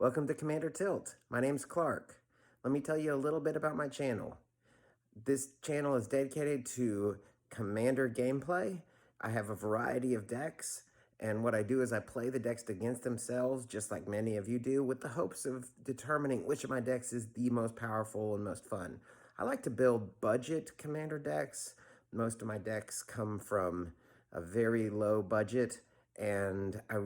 Welcome to Commander Tilt. My name's Clark. Let me tell you a little bit about my channel. This channel is dedicated to Commander gameplay. I have a variety of decks, and what I do is I play the decks against themselves, just like many of you do, with the hopes of determining which of my decks is the most powerful and most fun. I like to build budget Commander decks. Most of my decks come from a very low budget, and I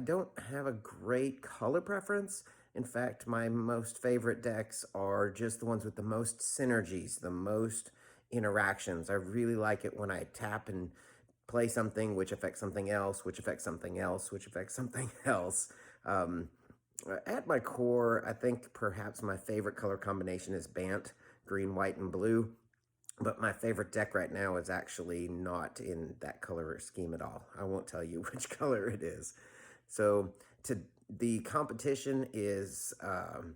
don't have a great color preference. In fact, my most favorite decks are just the ones with the most synergies, the most interactions. I really like it when I tap and play something which affects something else, which affects something else, which affects something else. At my core, I think perhaps my favorite color combination is Bant, green, white, and blue. But my favorite deck right now is actually not in that color scheme at all. I won't tell you which color it is. So the competition is, I've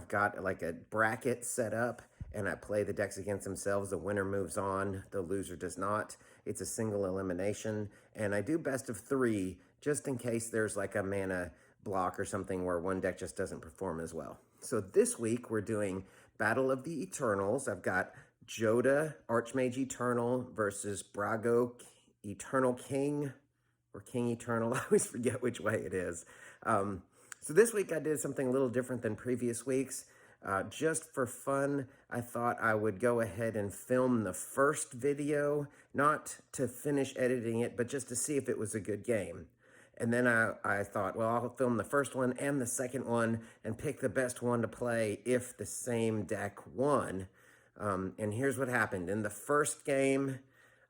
got like a bracket set up, and I play the decks against themselves. The winner moves on, the loser does not. It's a single elimination, and I do best of 3 just in case there's like a mana block or something where one deck just doesn't perform as well. So this week we're doing Battle of the Eternals. I've got Jodah, Archmage Eternal versus Brago Eternal King, or King Eternal. I always forget which way it is. So this week I did something a little different than previous weeks. Just for fun, I thought I would go ahead and film the first video, not to finish editing it, but just to see if it was a good game. And then I thought, well, I'll film the first one and the second one and pick the best one to play if the same deck won. And here's what happened. In the first game,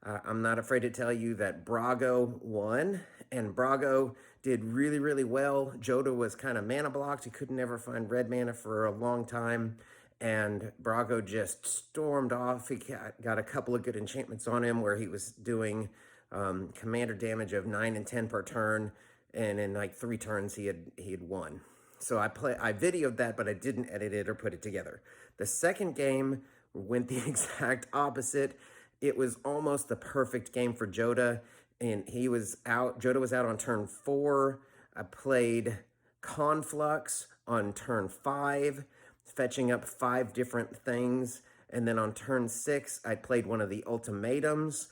I'm not afraid to tell you that Brago won, and Brago did really, really well. Jodah was kind of mana blocked. He could never find red mana for a long time, and Brago just stormed off. He got a couple of good enchantments on him where he was doing commander damage of 9 and 10 per turn, and in like 3 turns he had won. So I videoed that, but I didn't edit it or put it together. The second game went the exact opposite. It was almost the perfect game for Jodah, and he was out. Jodah was out on turn 4. I played Conflux on turn 5, fetching up 5 different things, and then on turn 6, I played one of the ultimatums,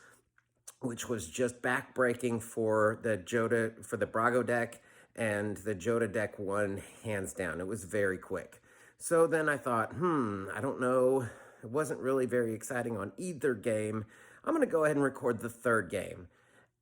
which was just backbreaking for the Brago deck, and the Jodah deck won hands down. It was very quick. So then I thought, I don't know. It wasn't really very exciting on either game. I'm going to go ahead and record the third game.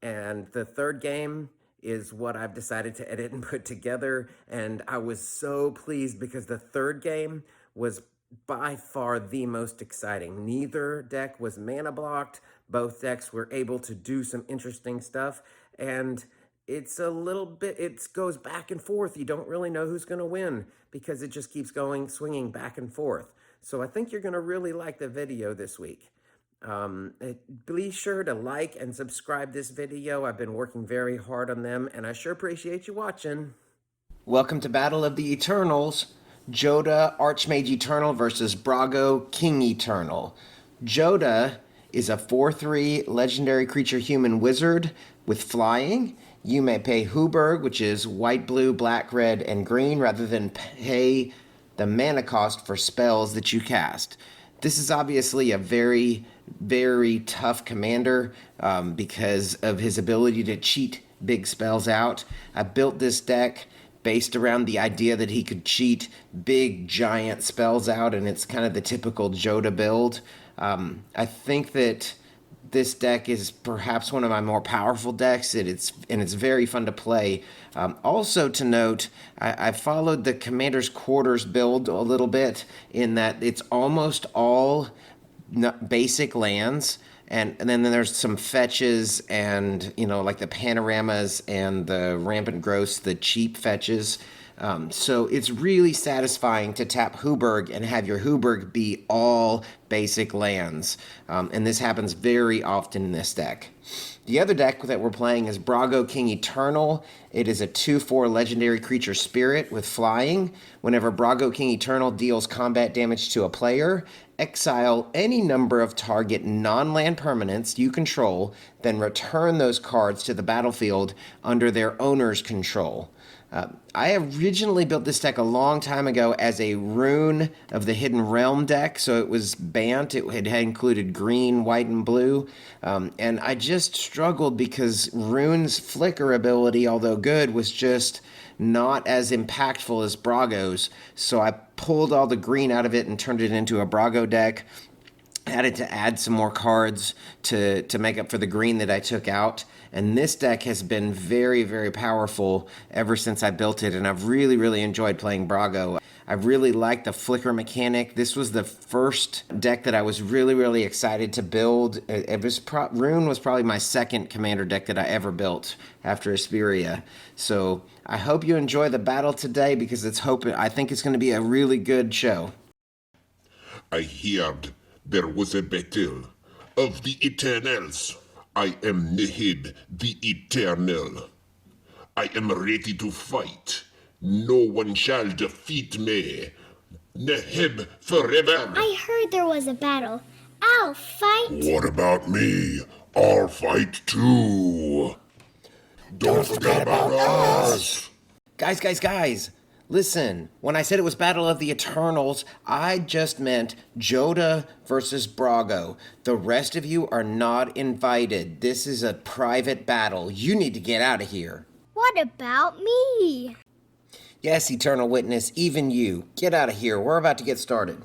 And the third game is what I've decided to edit and put together. And I was so pleased because the third game was by far the most exciting. Neither deck was mana blocked. Both decks were able to do some interesting stuff. And it's a little bit, it goes back and forth. You don't really know who's going to win because it just keeps swinging back and forth. So I think you're going to really like the video this week. Be sure to like and subscribe this video. I've been working very hard on them, and I sure appreciate you watching. Welcome to Battle of the Eternals. Jodah, Archmage Eternal versus Brago, King Eternal. Jodah is a 4/3 legendary creature human wizard with flying. You may pay Huberg, which is white, blue, black, red, and green, rather than pay the mana cost for spells that you cast. This is obviously a very, very tough commander because of his ability to cheat big spells out. I built this deck based around the idea that he could cheat big, giant spells out, and it's kind of the typical Jodah build. I think that this deck is perhaps one of my more powerful decks, and it's very fun to play. Also to note, I followed the Commander's Quarters build a little bit in that it's almost all basic lands, and then there's some fetches and, like the panoramas and the rampant growths, the cheap fetches. So it's really satisfying to tap Huberg and have your Huberg be all basic lands. And this happens very often in this deck. The other deck that we're playing is Brago King Eternal. It is a 2/4 legendary creature spirit with flying. Whenever Brago King Eternal deals combat damage to a player, exile any number of target non-land permanents you control, then return those cards to the battlefield under their owner's control. I originally built this deck a long time ago as a Rune of the Hidden Realm deck, so it was Bant. It had included green, white, and blue, and I just struggled because Rune's Flicker ability, although good, was just not as impactful as Brago's, so I pulled all the green out of it and turned it into a Brago deck. Had to add some more cards to make up for the green that I took out. And this deck has been very, very powerful ever since I built it, and I've really, really enjoyed playing Brago. I really liked the flicker mechanic. This was the first deck that I was really, really excited to build. Rune was probably my second commander deck that I ever built after Asperia. So I hope you enjoy the battle today because I think it's going to be a really good show. I heard there was a battle of the Eternals. I am Nehib the Eternal. I am ready to fight. No one shall defeat me. Nehib forever. I heard there was a battle. I'll fight. What about me? I'll fight too. Don't forget about us. Guys. Listen, when I said it was Battle of the Eternals, I just meant Jodah versus Brago. The rest of you are not invited. This is a private battle. You need to get out of here. What about me? Yes, Eternal Witness, even you. Get out of here. We're about to get started.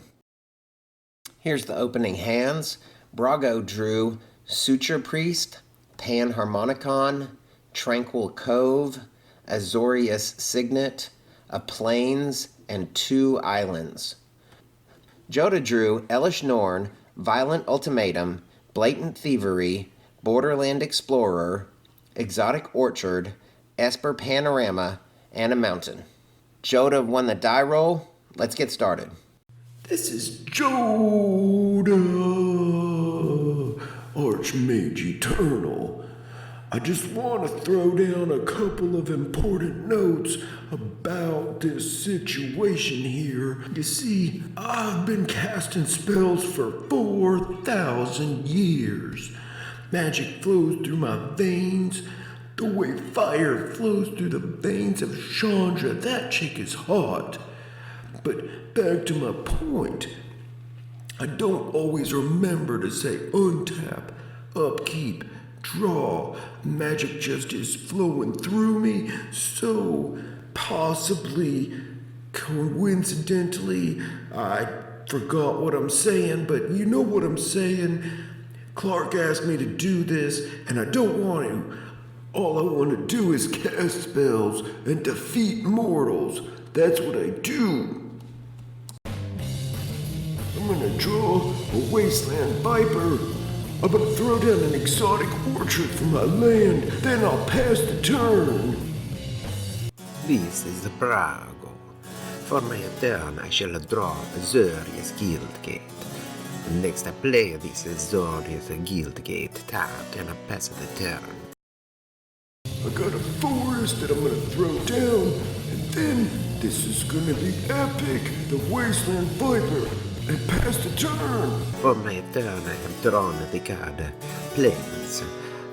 Here's the opening hands. Brago drew Suture Priest, Panharmonicon, Tranquil Cove, Azorius Signet, a Plains, and 2 islands. Jodah drew Elish Norn, Violent Ultimatum, Blatant Thievery, Borderland Explorer, Exotic Orchard, Esper Panorama, and a mountain. Jodah won the die roll. Let's get started. This is Jodah, Archmage Eternal. I just want to throw down a couple of important notes about this situation here. You see, I've been casting spells for 4,000 years. Magic flows through my veins the way fire flows through the veins of Chandra. That chick is hot. But back to my point. I don't always remember to say untap, upkeep, draw. Magic just is flowing through me, so possibly, coincidentally, I forgot what I'm saying, but you know what I'm saying. Clark asked me to do this, and I don't want to. All I want to do is cast spells and defeat mortals. That's what I do. I'm gonna draw a Wasteland Viper. I'm gonna throw down an exotic orchard from my land, then I'll pass the turn. This is Brago. For my turn, I shall draw Azorius Guildgate. Next, I play this Azorius Guildgate tapped and I pass the turn. I got a forest that I'm gonna throw down, and then this is gonna be epic, the Wasteland Viper, and pass the turn. For my turn, I have drawn the card Plains.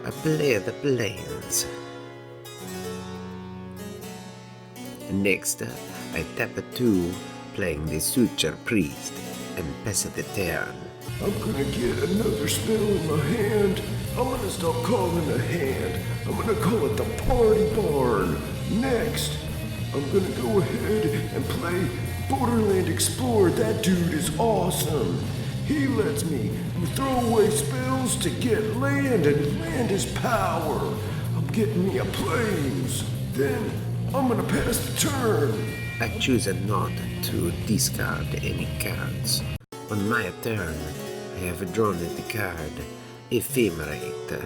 I play the Plains. Next, I tap a 2, playing the Suture Priest, and pass the turn. I'm gonna get another spell in my hand. I'm gonna stop calling a hand. I'm gonna call it the Party Barn. Next, I'm gonna go ahead and play Borderland Explorer. That dude is awesome. He lets me throw away spells to get land, and land is power. I'm getting me a Plains. Then I'm gonna pass the turn. I choose not to discard any cards. On my turn, I have drawn the card Ephemerate.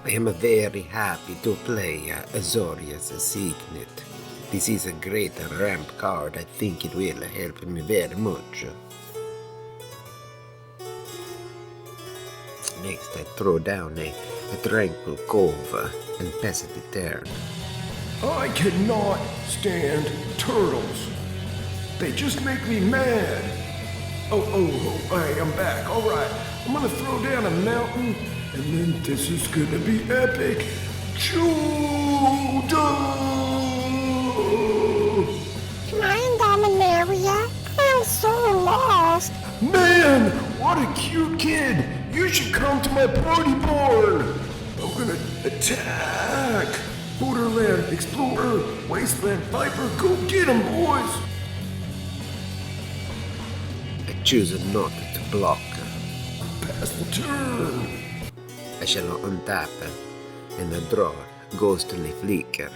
I am very happy to play Azorius Signet. This is a great ramp card. I think it will help me very much. Next, I throw down a Tranquil Cove and pass the turn. I cannot stand turtles. They just make me mad. Oh, hey, I'm back. All right, I'm gonna throw down a mountain, and then this is gonna be epic. Jodah! My Dominaria, I'm so lost. Man, what a cute kid! You should come to my party board! I'm gonna attack! Borderland Explorer, Wasteland Viper, go get him, boys! I choose not to block. Pass the turn! I shall untap and draw Ghostly Flicker.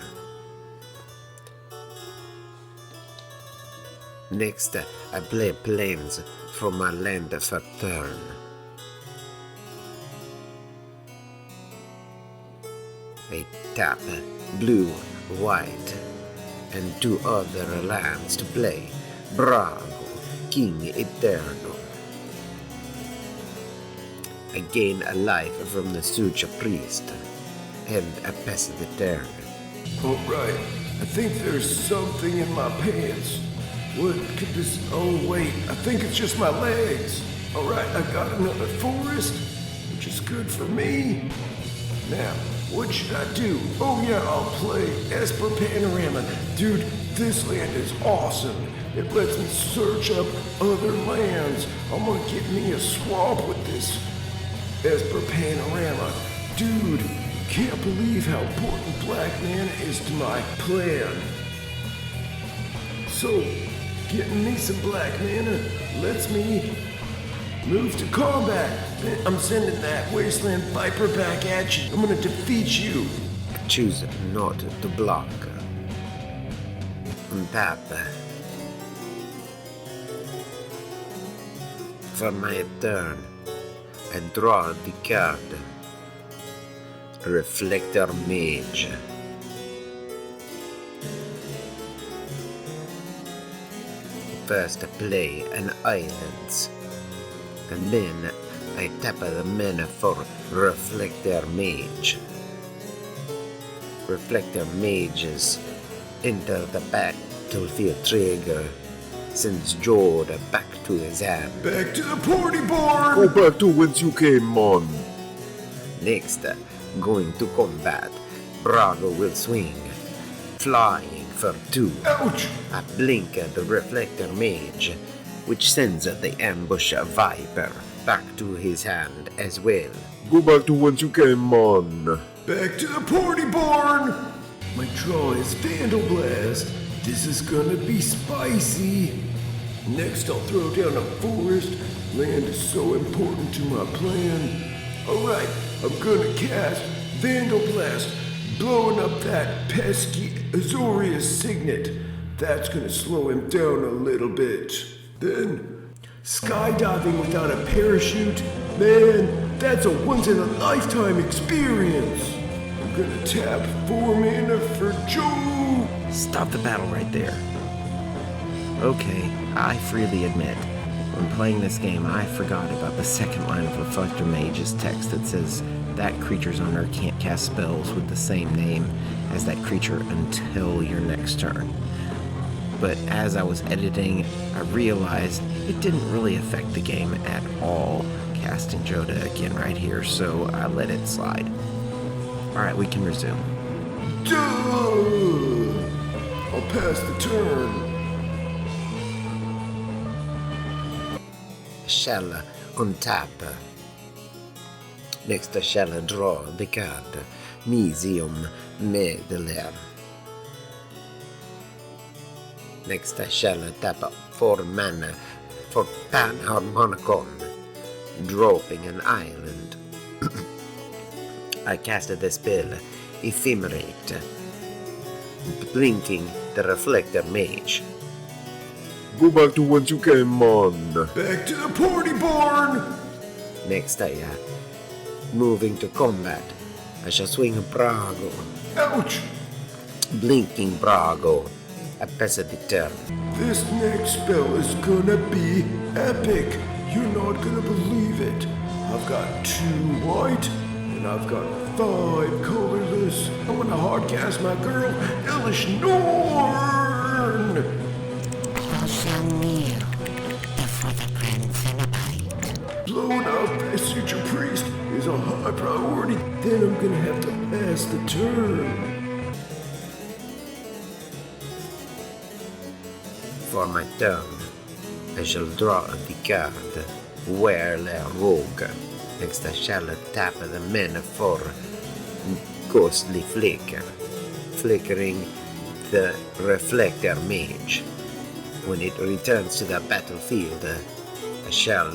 Next, I play planes from my land for turn. I tap blue, white, and 2 other lands to play Brago, King Eternal. I gain a life from the Sucha Priest, and I pass the turn. Alright, I think there's something in my pants. What could this... Oh wait, I think it's just my legs. Alright, I got another forest, which is good for me. Now, what should I do? Oh yeah, I'll play Esper Panorama. Dude, this land is awesome. It lets me search up other lands. I'm gonna get me a swamp with this Esper Panorama. Dude, can't believe how important Black Mana is to my plan. So, getting me some Black Mana lets me move to combat. I'm sending that Wasteland Viper back at you. I'm gonna defeat you. I choose not to block. Untap. For my turn, I draw the card Reflector Mage. First I play an islands, and then I tap the mana for Reflector Mage. Reflector Mages enter the battlefield trigger, sends Jodah back to his hand. Back to the party board! Go back to whence you came, man. Next, going to combat, Brago will swing, flying for 2. Ouch! I blink at the Reflector Mage, which sends the Ambush Viper back to his hand as well. Go back to whence you came, man. Back to the party board! My draw is Vandal Blast. This is gonna be spicy. Next, I'll throw down a forest. Land is so important to my plan. Alright, I'm gonna cast Vandal Blast, blowing up that pesky Azorius signet. That's gonna slow him down a little bit. Then, skydiving without a parachute, man, that's a once-in-a-lifetime experience. I'm gonna tap 4 mana for Joe. Stop the battle right there. Okay, I freely admit, when playing this game, I forgot about the second line of Reflector Mage's text that says that creature's owner can't cast spells with the same name as that creature until your next turn. But as I was editing, I realized it didn't really affect the game at all, casting Jodah again right here, so I let it slide. Alright, we can resume. Duh! I'll pass the turn. Shall untap. Next I shall draw the card Museum Medler. Next I shall tap 4 mana for Panharmonicon, dropping an island. I casted the spell Ephemerate, blinking the Reflector Mage. Go back to whence you came, man. Back to the party board! Next I moving to combat. I shall swing Brago, Ouch! blinking Brago. I pass the turn. This next spell is gonna be epic. You're not gonna believe it. I've got 2 white, and I've got 5 colorless. I'm gonna hardcast my girl, Elish Norn! Blown up by Suture Priest is 100% my priority. Then I'm gonna have to pass the turn. For my turn, I shall draw the card Whirler Rogue. Next I shall tap the mana for Ghostly Flicker, flickering the Reflector Mage. When it returns to the battlefield, I shall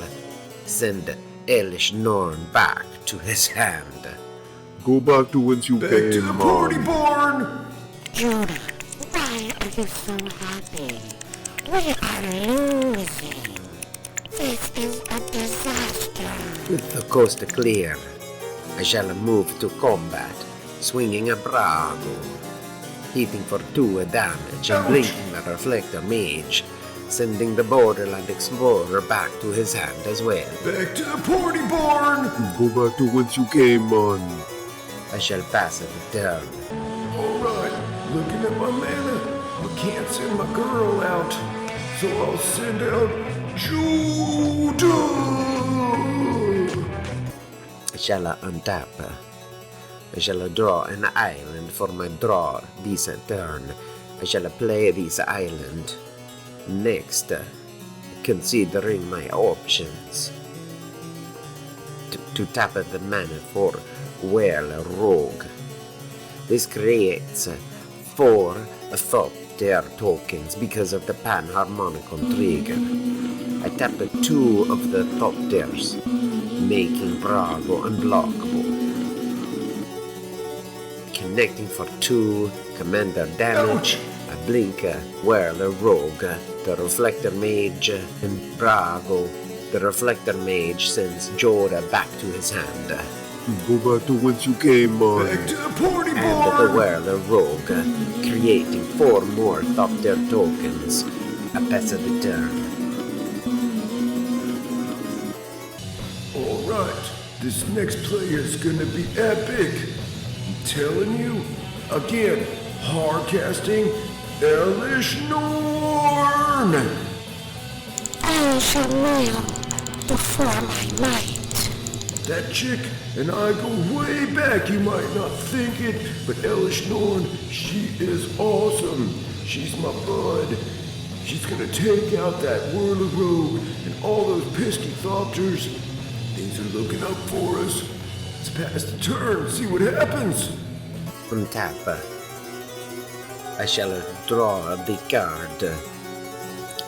send Elish Norn back to his hand. Go back to whence you Back came, to the party man. barn! Jodah, why are you so happy? We are losing. This is a disaster. With the coast clear, I shall move to combat, swinging a Brago, hitting for 2 damage and blinking the Reflector Mage, sending the Borderland Explorer back to his hand as well. Back to the party barn! Go back to whence you came, man. I shall pass the turn. Alright, looking at my mana, I can't send my girl out, so I'll send out Jodah! I shall untap. I shall draw an island for my draw this turn. I shall play this island. Next, considering my options, to tap the mana for Whirler Rogue. This creates 4 Thopter tokens because of the Panharmonicon trigger. I tap 2 of the Thopters, making Brago unblockable. Connecting for 2 commander damage, I blink Whirler Rogue, the Reflector Mage, and Brago. The Reflector Mage sends Jodah back to his hand. Go back to whence you came, man. Back to the party And the barn! Whirler Rogue, creating 4 more Thopter tokens. I pass the turn. Alright, this next play is gonna be epic. I'm telling you, again, hard-casting Elish Norn! I shall kneel before my might. That chick and I go way back, you might not think it, but Elish Norn, she is awesome. She's my bud. She's gonna take out that Whirler Rogue and all those pesky Thopters. Things are looking up for us. Let's pass the turn, see what happens. Untap. I shall draw the card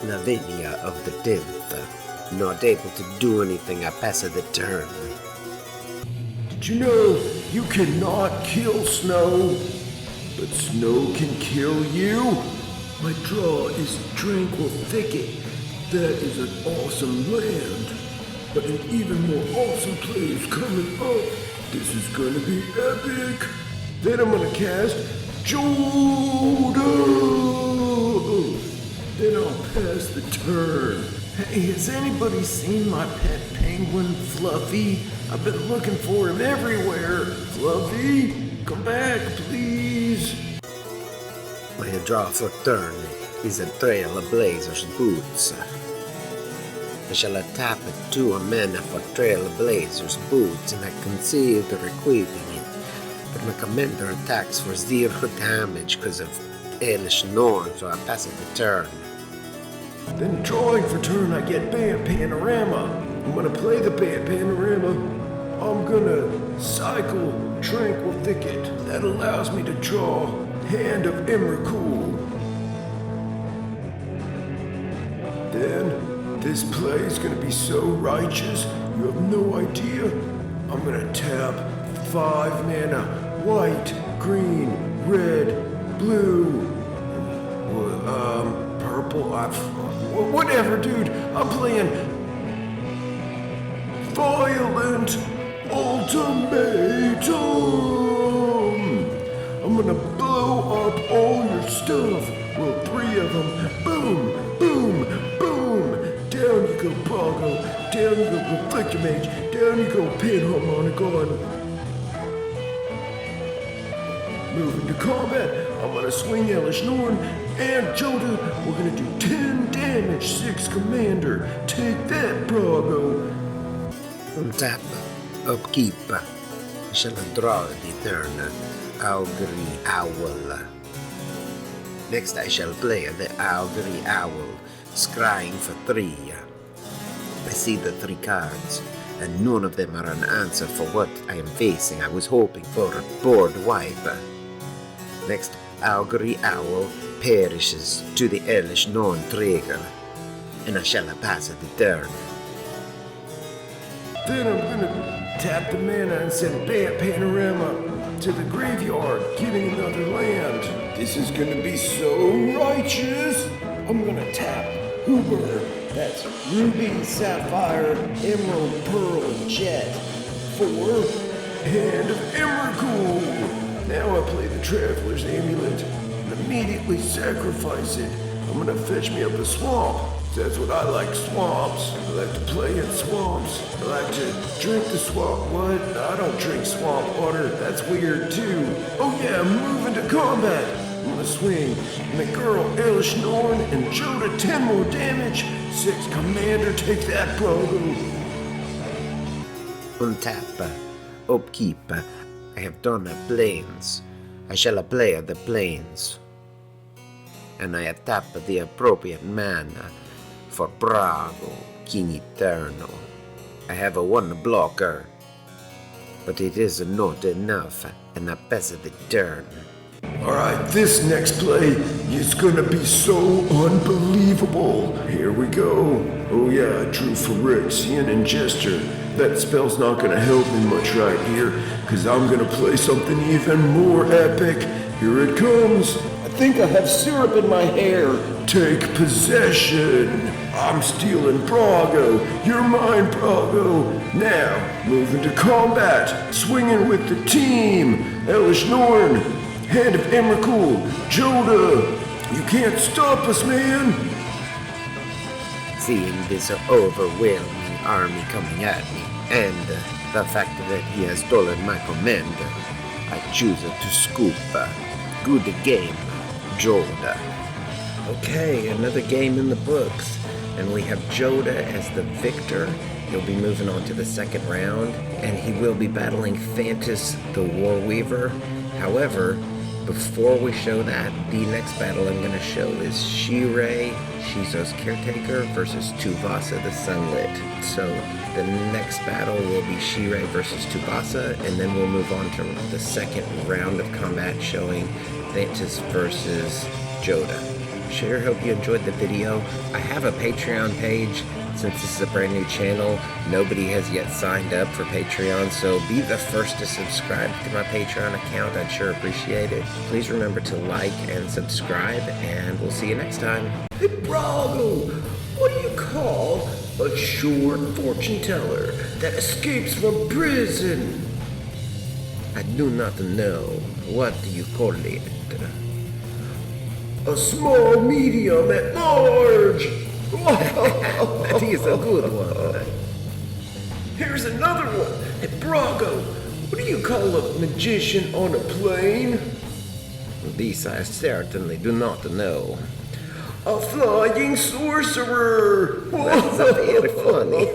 Lavinia of the 10th. Not able to do anything, I pass the turn. Did you know you cannot kill snow, but snow can kill you? My draw is Tranquil Thicket. That is an awesome land. But an even more awesome play is coming up. This is gonna be epic. Then I'm gonna cast Jodah. Then I'll pass the turn. Hey, has anybody seen my pet penguin, Fluffy? I've been looking for him everywhere. Fluffy, come back, please. My draw for turn is a Trailblazer's Boots. I shall tap 2 mana for Trailblazer's Boots and I consider equipping it. But my commander attacks for 0 damage because of Elish Norn, so I pass it the turn. Then drawing for turn, I get Band Panorama. I'm gonna play the Band Panorama. I'm gonna cycle Tranquil Thicket. That allows me to draw Hand of Emrakul. Then, this play is gonna be so righteous, you have no idea. I'm gonna tap 5 mana, white, green, red, blue, purple, whatever, dude. I'm playing Violent Ultimatum. I'm gonna blow up all your stuff. Well, 3 of them. Boom, boom, boom. Down you go, Brago. Down you go, Reflector Mage. Down you go, Panharmonicon. Moving to combat, I'm gonna swing Elish Norn and Jodah. We're gonna do 10 damage, 6 commander. Take that, Brago. Untap. Upkeep. shall draw the turn Augury Owl. Next I shall play the Augury Owl, scrying for 3. I see the 3 cards, and none of them are an answer for what I am facing. I was hoping for a board wipe. Next, Augury Owl perishes to the Elish non-trigger, and I shall pass the turn. Then I'm gonna tap the mana and send Bam Panorama to the graveyard, getting another land. This is gonna be so righteous. I'm gonna tap Hoover. That's Ruby, Sapphire, Emerald, Pearl, Jet. 4, Hand of Emrakul. Now I play the Traveler's Amulet and immediately sacrifice it. I'm gonna fetch me up a swamp. That's what I like, swamps. I like to play in swamps. I like to drink the swamp. What? I don't drink swamp water. That's weird too. Oh yeah, I'm moving to combat. I'm gonna swing. And the girl, Elish Norn and Jodah, 10 more damage. 6 commander, take that, Brago. Untap, upkeep. I have done plains. I shall play the plains. And I tap the appropriate mana for Brago, King Eternal. I have a 1 blocker, but it is not enough, and I pass the turn. Alright, this next play is gonna be so unbelievable. Here we go. Oh yeah, I drew Phyrexian and Jester. That spell's not gonna help me much right here, cause I'm gonna play something even more epic. Here it comes. I think I have syrup in my hair. Take possession. I'm stealing Brago. You're mine, Brago. Now, moving to combat. Swinging with the team. Elish Norn. Hand of Emrakul. Jodah. You can't stop us, man. Seeing this overwhelming army coming at me, and the fact that he has stolen my commander, I choose to scoop. Good game, Jodah. Okay, another game in the books, and we have Jodah as the victor. He'll be moving on to the second round, and he will be battling Fantis the Warweaver. However, before we show that, the next battle I'm going to show is Shirei, Shizo's caretaker, versus Tuvasa the Sunlit. So the next battle will be Shirei versus Tuvasa, and then we'll move on to the second round of combat showing Fantis versus Jodah. Sure hope you enjoyed the video. I have a Patreon page. Since this is a brand new channel, nobody has yet signed up for Patreon, so be the first to subscribe to my Patreon account. I'd sure appreciate it. Please remember to like and subscribe, and we'll see you next time. Hey, Brago, what do you call a short fortune teller that escapes from prison? I do not know. What do you call it? A small, medium, at large. That is a good one. Here's another one. Hey, Brago, what do you call a magician on a plane? This I certainly do not know. A flying sorcerer. That's very funny.